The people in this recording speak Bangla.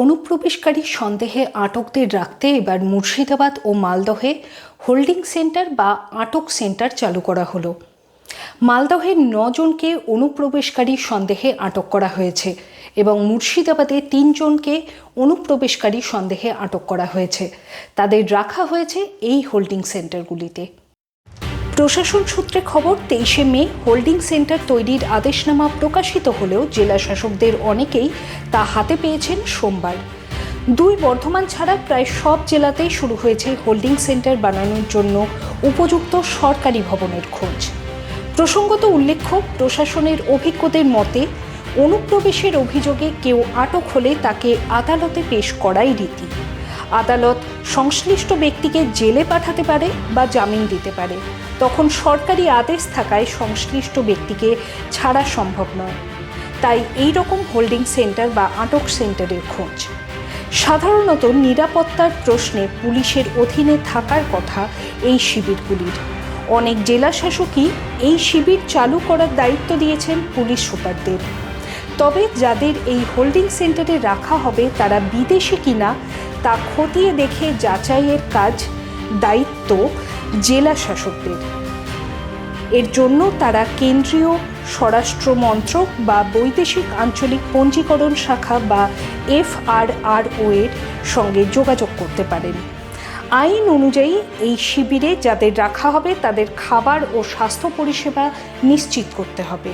অনুপ্রবেশকারী সন্দেহে আটকদের রাখতে এবার মুর্শিদাবাদ ও মালদহে হোল্ডিং সেন্টার বা আটক সেন্টার চালু করা হলো। মালদহের 9 জনকে অনুপ্রবেশকারী সন্দেহে আটক করা হয়েছে এবং মুর্শিদাবাদে 3 জনকে অনুপ্রবেশকারী সন্দেহে আটক করা হয়েছে। তাদের রাখা হয়েছে এই হোল্ডিং সেন্টারগুলিতে। প্রশাসন সূত্রে খবর, 23শে মে হোল্ডিং সেন্টার তৈরির আদেশনামা প্রকাশিত হলেও জেলা শাসকদের অনেকেই তা হাতে পেয়েছেন সোমবার। বর্ধমান ছাড়া প্রায় সব জেলাতেই শুরু হয়েছে হোল্ডিং সেন্টার বানানোর জন্য উপযুক্ত সরকারি ভবনের খোঁজ। প্রসঙ্গত উল্লেখ্য, প্রশাসনের অভিজ্ঞদের মতে অনুপ্রবেশের অভিযোগে কেউ আটক হলে তাকে আদালতে পেশ করাই রীতি। আদালত সংশ্লিষ্ট ব্যক্তিকে জেলে পাঠাতে পারে বা জামিন দিতে পারে। তখন সরকারি আদেশ থাকায় সংশ্লিষ্ট ব্যক্তিকে ছাড়া সম্ভব নয়। তাই এই রকম হোল্ডিং সেন্টার বা আটক সেন্টারের খোঁজ। সাধারণত নিরাপত্তার প্রশ্নে পুলিশের অধীনে থাকার কথা এই শিবিরগুলির। অনেক জেলা শাসকই এই শিবির চালু করার দায়িত্ব দিয়েছেন পুলিশ সুপারদের। তবে যাদের এই হোল্ডিং সেন্টারে রাখা হবে তারা বিদেশি কিনা তা খতিয়ে দেখে যাচাইয়ের দায়িত্ব জেলা শাসকদের। এর জন্য তারা কেন্দ্রীয় স্বরাষ্ট্র মন্ত্রক বা বৈদেশিক আঞ্চলিক পঞ্জীকরণ শাখা বা FRRO এর সঙ্গে যোগাযোগ করতে পারেন। আইন অনুযায়ী এই শিবিরে যাদের রাখা হবে তাদের খাবার ও স্বাস্থ্য পরিষেবা নিশ্চিত করতে হবে।